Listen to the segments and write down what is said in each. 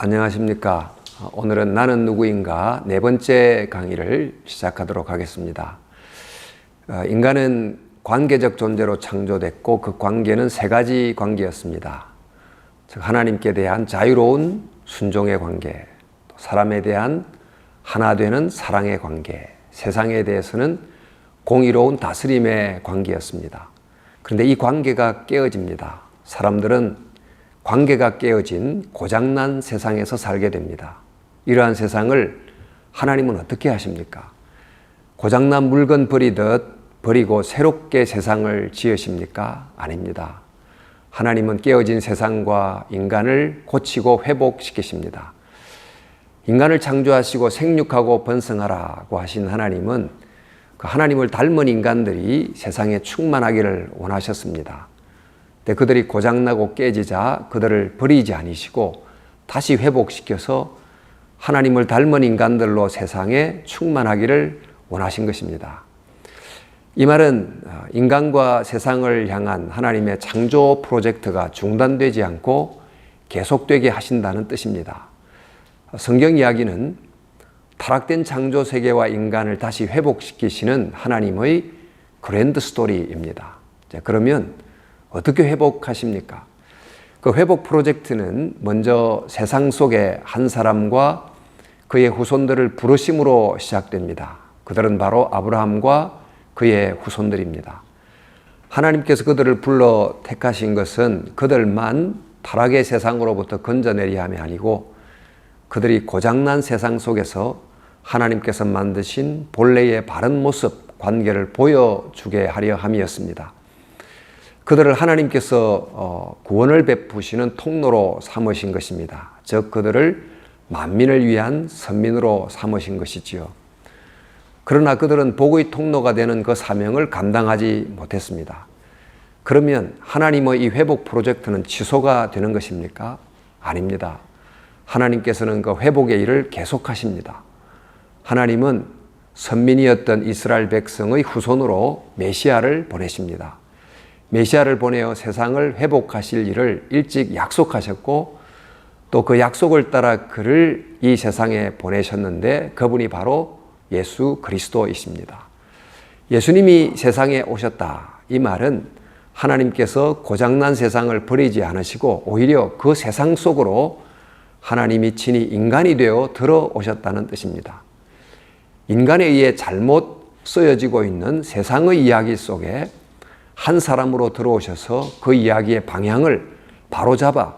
안녕하십니까. 오늘은 나는 누구인가 네 번째 강의를 시작하도록 하겠습니다. 인간은 관계적 존재로 창조됐고 그 관계는 세 가지 관계였습니다. 즉 하나님께 대한 자유로운 순종의 관계, 사람에 대한 하나 되는 사랑의 관계, 세상에 대해서는 공의로운 다스림의 관계였습니다. 그런데 이 관계가 깨어집니다. 사람들은 관계가 깨어진 고장난 세상에서 살게 됩니다. 이러한 세상을 하나님은 어떻게 하십니까? 고장난 물건 버리듯 버리고 새롭게 세상을 지으십니까? 아닙니다. 하나님은 깨어진 세상과 인간을 고치고 회복시키십니다. 인간을 창조하시고 생육하고 번성하라고 하신 하나님은 그 하나님을 닮은 인간들이 세상에 충만하기를 원하셨습니다. 근데 그들이 고장나고 깨지자 그들을 버리지 않으시고 다시 회복시켜서 하나님을 닮은 인간들로 세상에 충만하기를 원하신 것입니다. 이 말은 인간과 세상을 향한 하나님의 창조 프로젝트가 중단되지 않고 계속되게 하신다는 뜻입니다. 성경 이야기는 타락된 창조 세계와 인간을 다시 회복시키시는 하나님의 그랜드 스토리입니다. 그러면 어떻게 회복하십니까? 그 회복 프로젝트는 먼저 세상 속에 한 사람과 그의 후손들을 부르심으로 시작됩니다. 그들은 바로 아브라함과 그의 후손들입니다. 하나님께서 그들을 불러 택하신 것은 그들만 타락의 세상으로부터 건져내려 함이 아니고 그들이 고장난 세상 속에서 하나님께서 만드신 본래의 바른 모습, 관계를 보여주게 하려 함이었습니다. 그들을 하나님께서 구원을 베푸시는 통로로 삼으신 것입니다. 즉 그들을 만민을 위한 선민으로 삼으신 것이지요. 그러나 그들은 복의 통로가 되는 그 사명을 감당하지 못했습니다. 그러면 하나님의 이 회복 프로젝트는 취소가 되는 것입니까? 아닙니다. 하나님께서는 그 회복의 일을 계속하십니다. 하나님은 선민이었던 이스라엘 백성의 후손으로 메시아를 보내십니다. 메시아를 보내어 세상을 회복하실 일을 일찍 약속하셨고 또 그 약속을 따라 그를 이 세상에 보내셨는데 그분이 바로 예수 그리스도이십니다. 예수님이 세상에 오셨다. 이 말은 하나님께서 고장난 세상을 버리지 않으시고 오히려 그 세상 속으로 하나님이 친히 인간이 되어 들어오셨다는 뜻입니다. 인간에 의해 잘못 쓰여지고 있는 세상의 이야기 속에 한 사람으로 들어오셔서 그 이야기의 방향을 바로잡아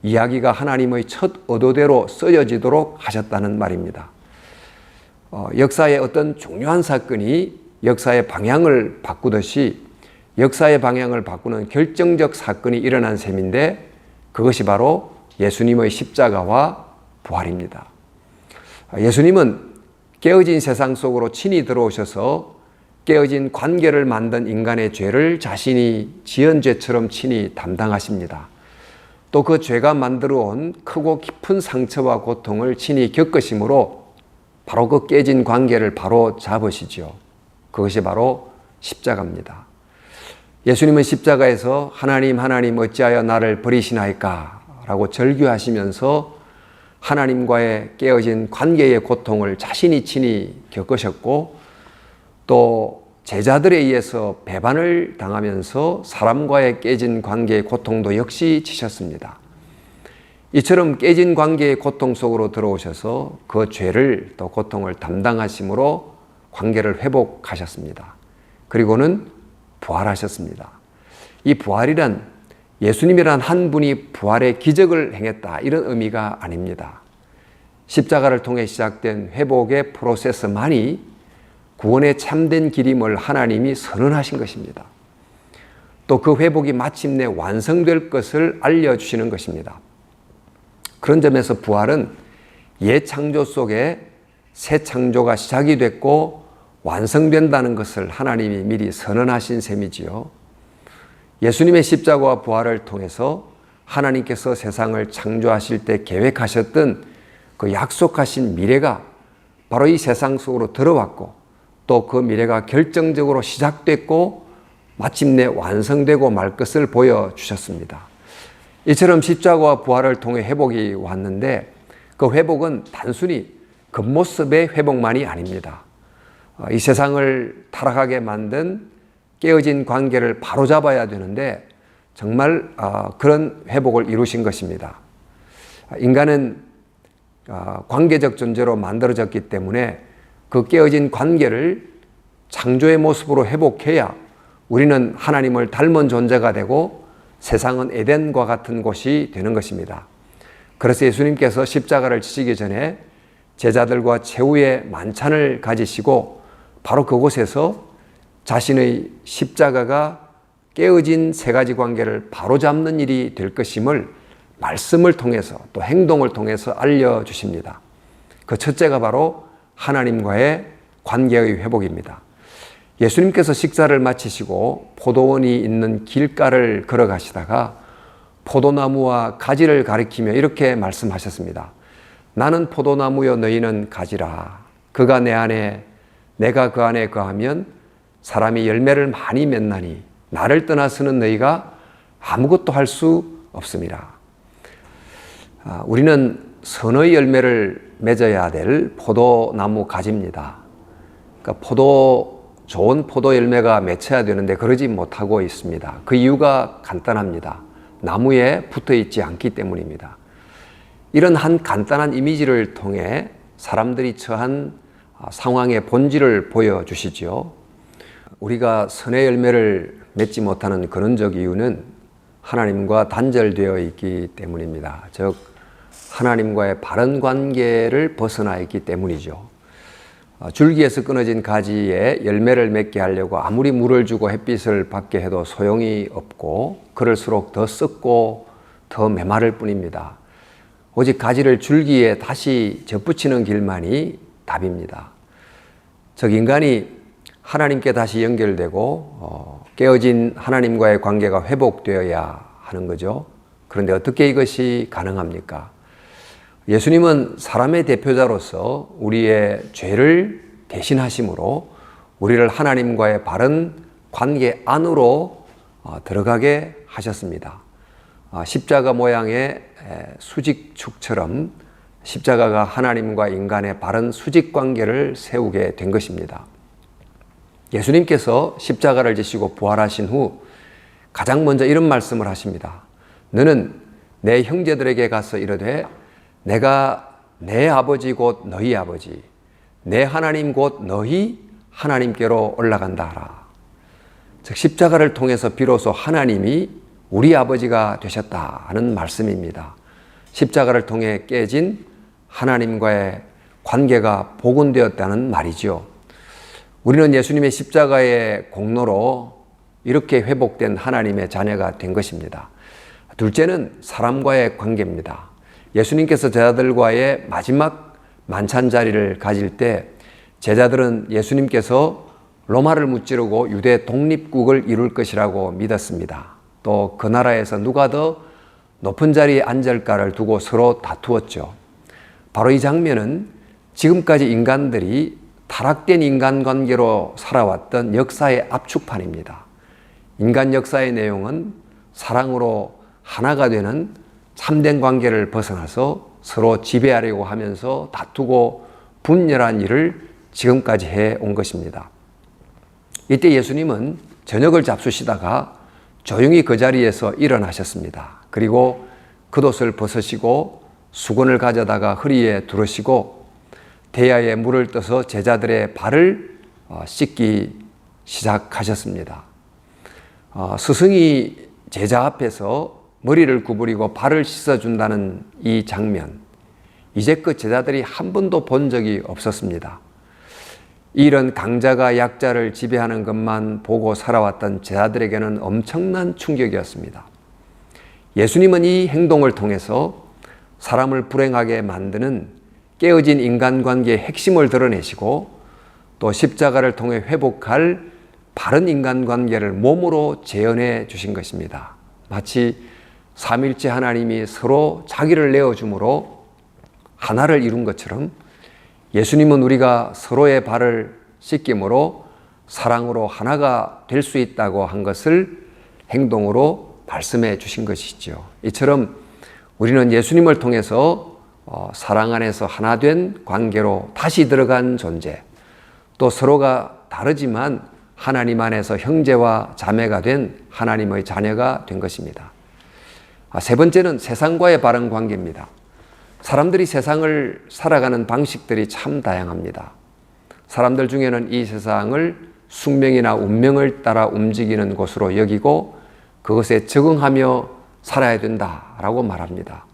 이야기가 하나님의 첫 의도대로 쓰여지도록 하셨다는 말입니다. 역사의 어떤 중요한 사건이 역사의 방향을 바꾸듯이 역사의 방향을 바꾸는 결정적 사건이 일어난 셈인데 그것이 바로 예수님의 십자가와 부활입니다. 예수님은 깨어진 세상 속으로 친히 들어오셔서 깨어진 관계를 만든 인간의 죄를 자신이 지은 죄처럼 친히 담당하십니다. 또 그 죄가 만들어 온 크고 깊은 상처와 고통을 친히 겪으심으로 바로 그 깨진 관계를 바로 잡으시죠. 그것이 바로 십자가입니다. 예수님은 십자가에서 하나님 어찌하여 나를 버리시나이까 라고 절규하시면서 하나님과의 깨어진 관계의 고통을 자신이 친히 겪으셨고 또 제자들에 의해서 배반을 당하면서 사람과의 깨진 관계의 고통도 역시 지셨습니다. 이처럼 깨진 관계의 고통 속으로 들어오셔서 그 죄를 또 고통을 담당하심으로 관계를 회복하셨습니다. 그리고는 부활하셨습니다. 이 부활이란 예수님이란 한 분이 부활의 기적을 행했다 이런 의미가 아닙니다. 십자가를 통해 시작된 회복의 프로세스만이 구원의 참된 길임을 하나님이 선언하신 것입니다. 또 그 회복이 마침내 완성될 것을 알려주시는 것입니다. 그런 점에서 부활은 옛 창조 속에 새 창조가 시작이 됐고 완성된다는 것을 하나님이 미리 선언하신 셈이지요. 예수님의 십자가와 부활을 통해서 하나님께서 세상을 창조하실 때 계획하셨던 그 약속하신 미래가 바로 이 세상 속으로 들어왔고 또 그 미래가 결정적으로 시작됐고 마침내 완성되고 말 것을 보여주셨습니다. 이처럼 십자가와 부활을 통해 회복이 왔는데 그 회복은 단순히 겉모습의 회복만이 아닙니다. 이 세상을 타락하게 만든 깨어진 관계를 바로잡아야 되는데 정말 그런 회복을 이루신 것입니다. 인간은 관계적 존재로 만들어졌기 때문에 그 깨어진 관계를 창조의 모습으로 회복해야 우리는 하나님을 닮은 존재가 되고 세상은 에덴과 같은 곳이 되는 것입니다. 그래서 예수님께서 십자가를 지시기 전에 제자들과 최후의 만찬을 가지시고 바로 그곳에서 자신의 십자가가 깨어진 세 가지 관계를 바로잡는 일이 될 것임을 말씀을 통해서 또 행동을 통해서 알려주십니다. 그 첫째가 바로 하나님과의 관계의 회복입니다. 예수님께서 식사를 마치시고 포도원이 있는 길가를 걸어가시다가 포도나무와 가지를 가리키며 이렇게 말씀하셨습니다. 나는 포도나무여 너희는 가지라. 그가 내 안에 내가 그 안에 거하면 사람이 열매를 많이 맺나니 나를 떠나서는 너희가 아무것도 할 수 없습니다. 우리는 선의 열매를 맺어야 될 포도나무 가지입니다. 그러니까 좋은 포도 열매가 맺혀야 되는데 그러지 못하고 있습니다. 그 이유가 간단합니다. 나무에 붙어 있지 않기 때문입니다. 이런 한 간단한 이미지를 통해 사람들이 처한 상황의 본질을 보여주시죠. 우리가 선의 열매를 맺지 못하는 근원적 이유는 하나님과 단절되어 있기 때문입니다. 즉 하나님과의 바른 관계를 벗어나 있기 때문이죠. 줄기에서 끊어진 가지에 열매를 맺게 하려고 아무리 물을 주고 햇빛을 받게 해도 소용이 없고 그럴수록 더 썩고 더 메마를 뿐입니다. 오직 가지를 줄기에 다시 접붙이는 길만이 답입니다. 즉 인간이 하나님께 다시 연결되고 깨어진 하나님과의 관계가 회복되어야 하는 거죠. 그런데 어떻게 이것이 가능합니까? 예수님은 사람의 대표자로서 우리의 죄를 대신하심으로 우리를 하나님과의 바른 관계 안으로 들어가게 하셨습니다. 십자가 모양의 수직축처럼 십자가가 하나님과 인간의 바른 수직 관계를 세우게 된 것입니다. 예수님께서 십자가를 지시고 부활하신 후 가장 먼저 이런 말씀을 하십니다. 너는 내 형제들에게 가서 이르되 내가 내 아버지 곧 너희 아버지, 내 하나님 곧 너희 하나님께로 올라간다 하라. 즉 십자가를 통해서 비로소 하나님이 우리 아버지가 되셨다는 말씀입니다. 십자가를 통해 깨진 하나님과의 관계가 복원되었다는 말이죠. 우리는 예수님의 십자가의 공로로 이렇게 회복된 하나님의 자녀가 된 것입니다. 둘째는 사람과의 관계입니다. 예수님께서 제자들과의 마지막 만찬 자리를 가질 때 제자들은 예수님께서 로마를 무찌르고 유대 독립국을 이룰 것이라고 믿었습니다. 또 그 나라에서 누가 더 높은 자리에 앉을까를 두고 서로 다투었죠. 바로 이 장면은 지금까지 인간들이 타락된 인간관계로 살아왔던 역사의 압축판입니다. 인간 역사의 내용은 사랑으로 하나가 되는 참된 관계를 벗어나서 서로 지배하려고 하면서 다투고 분열한 일을 지금까지 해온 것입니다. 이때 예수님은 저녁을 잡수시다가 조용히 그 자리에서 일어나셨습니다. 그리고 겉옷을 벗으시고 수건을 가져다가 허리에 두르시고 대야에 물을 떠서 제자들의 발을 씻기 시작하셨습니다. 스승이 제자 앞에서 머리를 구부리고 발을 씻어준다는 이 장면, 이제껏 제자들이 한 번도 본 적이 없었습니다. 이런 강자가 약자를 지배하는 것만 보고 살아왔던 제자들에게는 엄청난 충격이었습니다. 예수님은 이 행동을 통해서 사람을 불행하게 만드는 깨어진 인간관계의 핵심을 드러내시고 또 십자가를 통해 회복할 바른 인간관계를 몸으로 재현해 주신 것입니다. 마치 삼일째 하나님이 서로 자기를 내어줌으로 하나를 이룬 것처럼 예수님은 우리가 서로의 발을 씻김으로 사랑으로 하나가 될 수 있다고 한 것을 행동으로 말씀해 주신 것이죠. 이처럼 우리는 예수님을 통해서 사랑 안에서 하나 된 관계로 다시 들어간 존재, 또 서로가 다르지만 하나님 안에서 형제와 자매가 된 하나님의 자녀가 된 것입니다. 세 번째는 세상과의 바른 관계입니다. 사람들이 세상을 살아가는 방식들이 참 다양합니다. 사람들 중에는 이 세상을 숙명이나 운명을 따라 움직이는 곳으로 여기고 그것에 적응하며 살아야 된다라고 말합니다.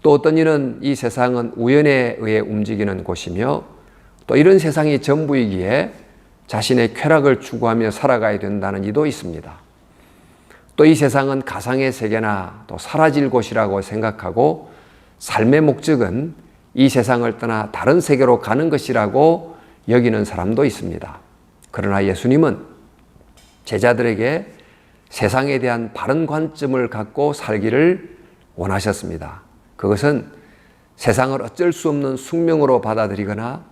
또 어떤 이는 이 세상은 우연에 의해 움직이는 곳이며 또 이런 세상이 전부이기에 자신의 쾌락을 추구하며 살아가야 된다는 이도 있습니다. 또 이 세상은 가상의 세계나 또 사라질 곳이라고 생각하고 삶의 목적은 이 세상을 떠나 다른 세계로 가는 것이라고 여기는 사람도 있습니다. 그러나 예수님은 제자들에게 세상에 대한 바른 관점을 갖고 살기를 원하셨습니다. 그것은 세상을 어쩔 수 없는 숙명으로 받아들이거나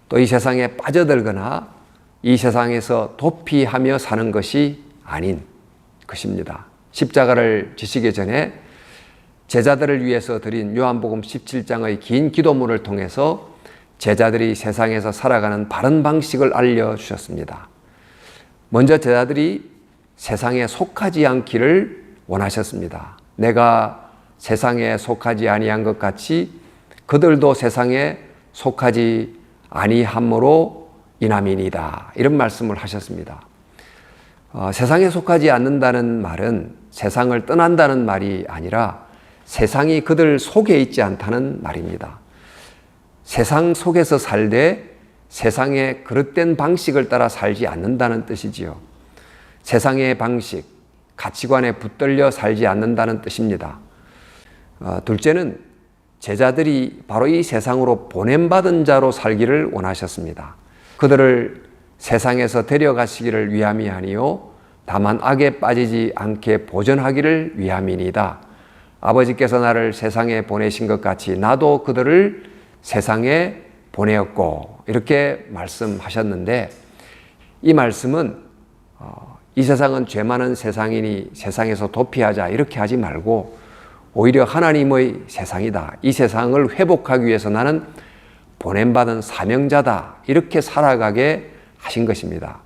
또 이 세상에 빠져들거나 이 세상에서 도피하며 사는 것이 아닌 것입니다. 십자가를 지시기 전에 제자들을 위해서 드린 요한복음 17장의 긴 기도문을 통해서 제자들이 세상에서 살아가는 바른 방식을 알려주셨습니다. 먼저 제자들이 세상에 속하지 않기를 원하셨습니다. 내가 세상에 속하지 아니한 것 같이 그들도 세상에 속하지 아니함으로 인함이니이다. 이런 말씀을 하셨습니다. 세상에 속하지 않는다는 말은 세상을 떠난다는 말이 아니라 세상이 그들 속에 있지 않다는 말입니다. 세상 속에서 살되 세상의 그릇된 방식을 따라 살지 않는다는 뜻이지요. 세상의 방식, 가치관에 붙들려 살지 않는다는 뜻입니다. 둘째는 제자들이 바로 이 세상으로 보냄받은 자로 살기를 원하셨습니다. 그들을 세상에서 데려가시기를 위함이 아니요 다만 악에 빠지지 않게 보전하기를 위함이니이다. 아버지께서 나를 세상에 보내신 것 같이 나도 그들을 세상에 보내었고 이렇게 말씀하셨는데 이 말씀은 이 세상은 죄 많은 세상이니 세상에서 도피하자 이렇게 하지 말고 오히려 하나님의 세상이다. 이 세상을 회복하기 위해서 나는 보냄받은 사명자다. 이렇게 살아가게 하신 것입니다.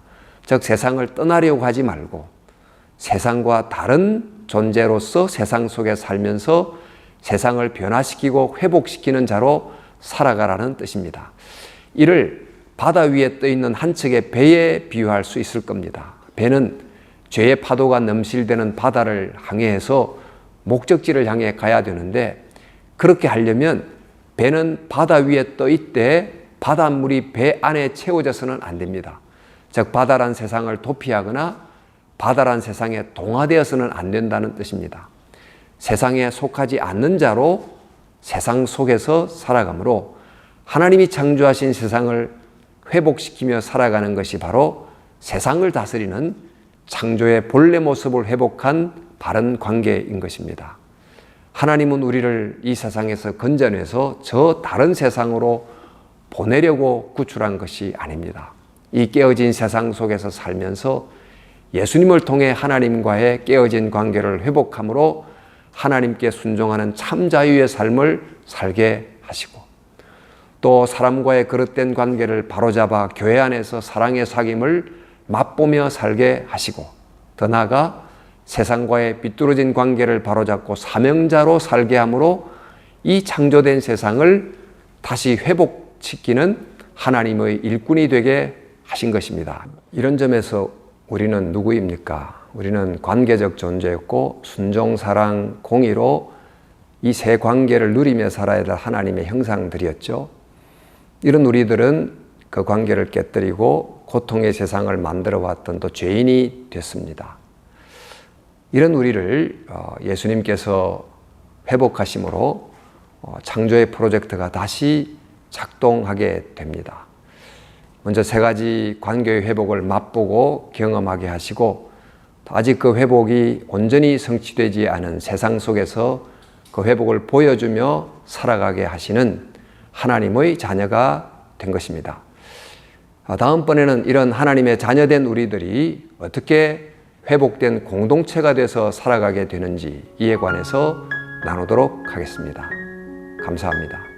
즉 세상을 떠나려고 하지 말고 세상과 다른 존재로서 세상 속에 살면서 세상을 변화시키고 회복시키는 자로 살아가라는 뜻입니다. 이를 바다 위에 떠있는 한 척의 배에 비유할 수 있을 겁니다. 배는 죄의 파도가 넘실대는 바다를 항해해서 목적지를 향해 가야 되는데 그렇게 하려면 배는 바다 위에 떠 있되 바닷물이 배 안에 채워져서는 안 됩니다. 즉 바다란 세상을 도피하거나 바다란 세상에 동화되어서는 안 된다는 뜻입니다. 세상에 속하지 않는 자로 세상 속에서 살아가므로 하나님이 창조하신 세상을 회복시키며 살아가는 것이 바로 세상을 다스리는 창조의 본래 모습을 회복한 바른 관계인 것입니다. 하나님은 우리를 이 세상에서 건져내서 저 다른 세상으로 보내려고 구출한 것이 아닙니다. 이 깨어진 세상 속에서 살면서 예수님을 통해 하나님과의 깨어진 관계를 회복함으로 하나님께 순종하는 참 자유의 삶을 살게 하시고 또 사람과의 그릇된 관계를 바로잡아 교회 안에서 사랑의 사귐을 맛보며 살게 하시고 더 나아가 세상과의 비뚤어진 관계를 바로잡고 사명자로 살게 함으로 이 창조된 세상을 다시 회복시키는 하나님의 일꾼이 되게 하신 것입니다. 이런 점에서 우리는 누구입니까? 우리는 관계적 존재였고 순종, 사랑, 공의로 이 세 관계를 누리며 살아야 될 하나님의 형상들이었죠. 이런 우리들은 그 관계를 깨뜨리고 고통의 세상을 만들어 왔던 또 죄인이 됐습니다. 이런 우리를 예수님께서 회복하심으로 창조의 프로젝트가 다시 작동하게 됩니다. 먼저 세 가지 관계의 회복을 맛보고 경험하게 하시고 아직 그 회복이 온전히 성취되지 않은 세상 속에서 그 회복을 보여주며 살아가게 하시는 하나님의 자녀가 된 것입니다. 다음번에는 이런 하나님의 자녀된 우리들이 어떻게 회복된 공동체가 돼서 살아가게 되는지 이에 관해서 나누도록 하겠습니다. 감사합니다.